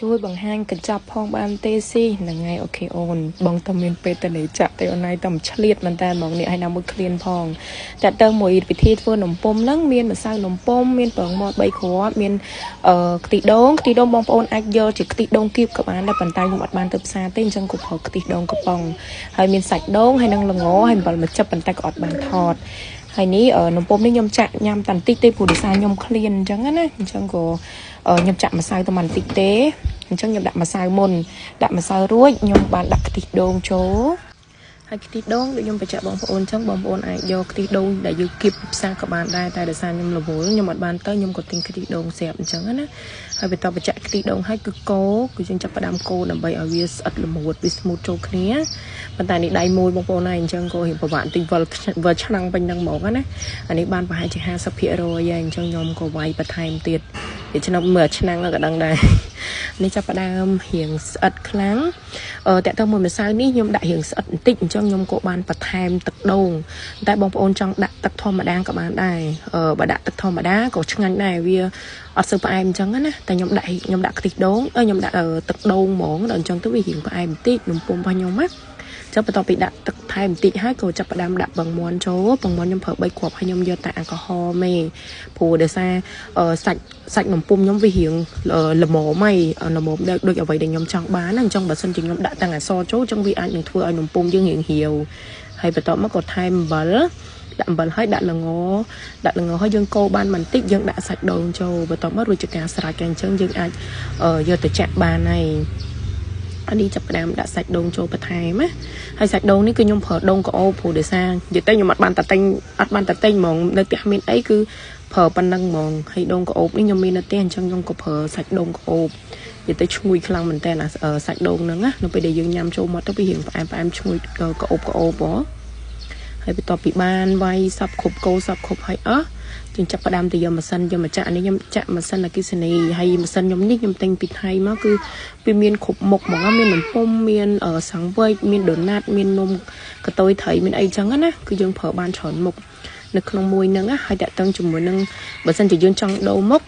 ជួយបង្ហាញកញ្ចប់ផងបានទេស៊ីហ្នឹងហើយអូខេអូនបងតើមានពេលទៅនេះចាក់ទៅអូនឯងតើឆ្លៀតមែនតើហ្មងនេះឲ្យណាមួយឃ្លានផងតែទៅមួយវិធីធ្វើនំពុំហ្នឹងមានម្សៅនំពុំមានប្រងមាត់3គ្រាប់មានខ្ទិះដូងបងប្អូនអាចយកជាខ្ទិះដូងគៀបក៏បានដែរប៉ុន្តែខ្ញុំអត់បានទៅផ្សារទេអញ្ចឹងក៏ប្រើខ្ទិះដូងកំប៉ុងហើយមានសាច់ដូងហើយនឹងល្ងហើយអំបិលម្ជិបប៉ុន្តែក៏អត់បានថតហើយនេះនំពុំនេះខ្ញុំចាក់ញ៉ាំតាន់តិចទេព្រោះដោយសារខ្ញុំឃ្លានអញ្ចឹងណាអញ្ចឹងក៏ខ្ញុំចាក់ម្សៅតែបន្តិចទេអញ្ចឹងខ្ញុំដាក់ម្សៅមុនដាក់ម្សៅរួចខ្ញុំបានដាក់ខ្ទិះដូងចូលហើយខ្ទិះដូងដូចខ្ញុំបញ្ជាក់បងប្អូនអញ្ចឹងបងប្អូនអាចយកខ្ទិះដូងដែលយើងគៀបផ្សារក៏បានដែរតែដោយសារខ្ញុំរវល់ខ្ញុំអត់បានទៅខ្ញុំក៏ទិញខ្ទិះដូងស្រាប់អញ្ចឹងណាហើយបន្តបញ្ជាក់ខ្ទិះដូងហើយគឺកូរគឺយើងចាប់ផ្ដើមកូរដើម្បីឲ្យវាស្អិតល្មួតវាស្មូតចូលគ្នាប៉ុន្តែនេះដៃមួយបងប្អូនហើយអញ្ចឹងក៏រៀងពិបាកបន្តិចវិលឆ្នាំងពេញនឹងហ្មងណាអានេះបានប្រហែលជា50%ហើយអញ្ចឹងខ្ញុំក៏វាយបន្ថែមទៀតវាឆ្នាំមើលឆ្នាំងក៏ដឹងដែរនេះចាប់ផ្ដើមរៀងស្អិតខ្លាំងតាក់ទងមួយម្សៅនេះខ្ញុំដាក់រៀងស្អិតបន្តិចអញ្ចឹងខ្ញុំក៏បានបន្ថែមទឹកដូងតែបងប្អូនចង់ដាក់ទឹកធម្មតាក៏បានដែរបើដាក់ទឹកធម្មតាក៏ឆ្ងាញ់ដែរវាអត់សូវផ្អែមអញ្ចឹងណាតែខ្ញុំដាក់ខ្ទិះដូងខ្ញុំដាក់ទឹកដូងហ្មងដល់អញ្ចឹងទៅវារៀងផ្អែមបន្តិចនំពុំរបស់ខ្ញុំណាចាំបន្ទាប់ពីដាក់ទឹកថែមបន្តិចហើយក៏ចាប់ផ្ដើមដាក់បង្មាន់ចូលបង្មាន់ខ្ញុំប្រើ3គ្រាប់ហើយខ្ញុំយកតែអាល់កុហុលមេព្រោះដោយសារសាច់នំពុំខ្ញុំវារៀងល្មមហើយល្មមដូចអ្វីដែលខ្ញុំចង់បានអញ្ចឹងបើសិនជាខ្ញុំដាក់ទាំងអក្សរចូលអញ្ចឹងវាអាចនឹងធ្វើឲ្យនំពុំយើងរៀងរាវហើយបន្ទាប់មកក៏ថែមអំបិលដាក់អំបិលហើយដាក់ល្ងហើយយើងកូរបានបន្តិចយើងដាក់សាច់ដូងចូលបន្ទាប់មករួចជាការស្រេចអញ្ចឹងយើងអាចយកទៅចាក់បានហើយអានេះចាប់ផ្ដើមដាក់សាច់ដូងចូលបន្ថែមណាហើយសាច់ដូងនេះគឺខ្ញុំប្រើដូងក្អូបព្រោះដោយសារនិយាយទៅខ្ញុំអត់បានតតែងហ្មងនៅផ្ទះមានអីគឺប្រើប៉ុណ្ណឹងហ្មងហើយដូងក្អូបនេះខ្ញុំមាននៅផ្ទះអញ្ចឹងខ្ញុំក៏ប្រើសាច់ដូងក្អូបនិយាយទៅឈ្ងុយខ្លាំងមែនតើសាច់ដូងហ្នឹងណានៅពេលដែលយើងញ៉ាំចូលមកទៅវារៀងផ្អែមឈ្ងុយក្អូបហ៎ហើយបន្ទាប់ពីបានវាយសពគ្រប់កូរសពគ្រប់ហើយអស់យើងចាប់ផ្ដើមទៅយកម៉ាស៊ីនយកមកចាក់នេះខ្ញុំចាក់ម៉ាស៊ីនអគ្គិសនីហើយម៉ាស៊ីនខ្ញុំនេះខ្ញុំទិញពីថៃមកគឺវាមានគ្រប់មុខហ្មងមាននំពុំមានសង្វេចមានដូណាត់មាននំកតុយត្រីមានអីចឹងណាគឺយើងប្រើបានច្រើនមុខនៅក្នុងមួយហ្នឹងហើយតាក់ទងជាមួយនឹងបើសិនជាយើងចង់ដូរមុខ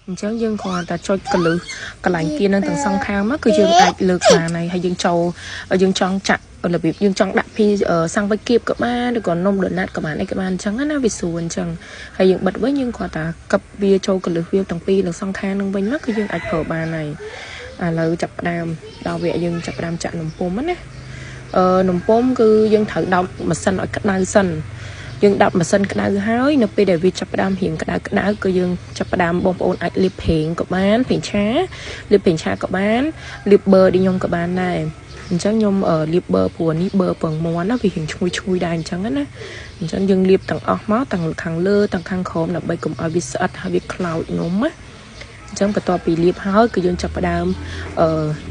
អញ្ចឹងយើងគ្រាន់តែចុចកន្លឹះកន្លែងគៀននឹងទាំងសងខាងមកគឺយើងអាចលើកបានហើយយើងចូលយើងចង់ចាក់របៀបយើងចង់ដាក់ពីសង្វេចគៀបក៏បានឬក៏នំដូណាត់ក៏បានអីក៏បានអញ្ចឹងណាវាស្រួលអញ្ចឹងហើយយើងបិទវិញយើងគ្រាន់តែកឹបវាចូលកន្លឹះវាទាំងពីរនឹងសងខាងនឹងវិញមកគឺយើងអាចប្រើបានហើយឥឡូវចាប់ផ្ដើមដល់វគ្គយើងចាប់ផ្ដើមចាក់នំពុំណានំពុំគឺយើងត្រូវដោតម៉ាស៊ីនឲ្យក្តៅសិនយើងដាក់ម៉ាស៊ីនក្តៅហើយនៅពេលដែលវាចាប់ផ្ដើមរៀងក្តៅគឺយើងចាប់ផ្ដើមបងប្អូនអាចលាបប្រេងក៏បានប្រេងឆាលាបប្រេងឆាក៏បានលាបប៊ឺដូចខ្ញុំក៏បានដែរអញ្ចឹងខ្ញុំលាបប៊ឺព្រោះនេះប៊ឺពងមាន់ណាវារៀងឈ្ងុយដែរអញ្ចឹងណាអញ្ចឹងយើងលាបទាំងអស់មកទាំងខាងលើទាំងខាងក្រោមដើម្បីកុំឲ្យវាស្អិតហើយវាខ្លោចនំណាអញ្ចឹងបន្ទាប់ពីលាបហើយគឺយើងចាប់ផ្ដើម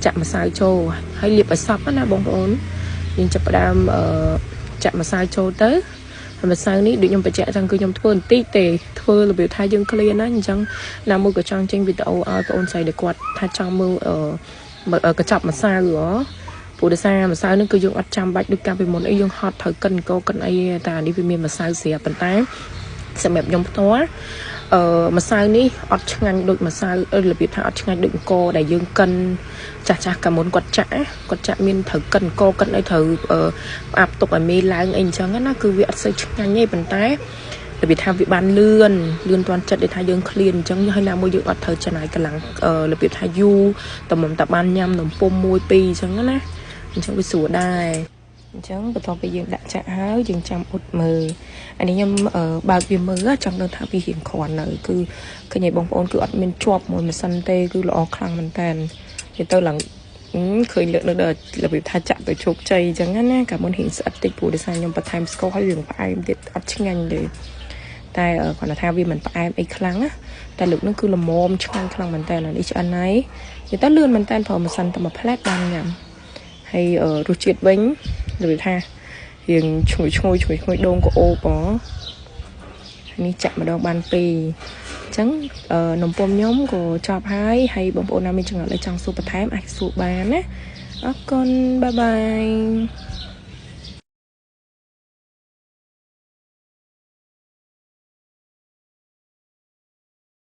ចាក់ម្សៅចូលហើយលាបឲ្យសព្វណាបងប្អូនយើងចាប់ផ្ដើមចាក់ម្សៅចូលទៅម្សៅនេះដូចខ្ញុំបញ្ជាក់អញ្ចឹងគឺខ្ញុំធ្វើបន្តិចទេធ្វើរបៀបថាយើងឃ្លានណាអញ្ចឹងណាមួយក៏ចង់ចេញវីដេអូឲ្យបងអូនស្រីដែលគាត់ថាចង់មើលកញ្ចប់ម្សៅព្រោះដោយសារម្សៅនេះគឺយើងអត់ចាំបាច់ដូចកាលពីមុនអីយើងហត់ត្រូវកិនកោកិនអីតែនេះវាមានម្សៅស្រាប់ប៉ុន្តែសម្រាប់ខ្ញុំផ្ទាល់ម្សៅនេះអត់ឆ្ងាញ់ដូចម្សៅរបៀបថាអត់ឆ្ងាញ់ដូចអង្គរដែលយើងកិនចាស់កាលមុនគាត់ចាក់មានត្រូវកិនអង្គរកិនអីត្រូវផ្អាប់ទុកឲ្យមេឡើងអីអញ្ចឹងណាគឺវាអត់សូវឆ្ងាញ់ទេប៉ុន្តែរបៀបថាវាបានលឿនទាន់ចិត្តដែលថាយើងឃ្លានអញ្ចឹងហើយណាមួយយើងអត់ត្រូវចំណាយកម្លាំងរបៀបថាយូរតែមិនតែបានញ៉ាំនំពុំ1 2អញ្ចឹងណាអញ្ចឹងវាស្រួលដែរអញ្ចឹងបន្ទាប់ពីយើងដាក់ចាក់ហើយយើងចាំអ៊ុតមើលអានេះខ្ញុំបើកវាមើលចង់ដឹងថាវារៀងគ្រាន់នៅគឺឃើញឲ្យបងប្អូនគឺអត់មានជាប់មួយម៉ាស៊ីនទេគឺល្អខ្លាំងមែនតើនិយាយទៅឡើងឃើញលើកនៅដល់របៀបថាចាក់ទៅជោគជ័យអញ្ចឹងណាកាលមុនរៀងស្អិតតិចព្រោះដោយសារខ្ញុំបន្ថែមស្ករហើយវាផ្អែមទៀតអត់ឆ្ងាញ់ទេតែគាត់ថាវាមិនផ្អែមអីខ្លាំងណាតែលើកនោះគឺល្មមឆ្ងាញ់ខ្លាំងមែនតើនេះឆ្អិនហើយនិយាយទៅលឿនមែនតើប្រើម៉ាស៊ីនតែមួយផ្លែតបានញ៉ាំហើយរសជាតិវិញដូចថារៀងឈ្ងុយដូងក្អូបនេះចាក់ម្ដងបាន2អញ្ចឹងនំពុំខ្ញុំក៏ចប់ហើយបងប្អូនណាមានចំណុចអីចង់សួរបន្ថែមអាចសួរបានណាអរគុណបាយបាយ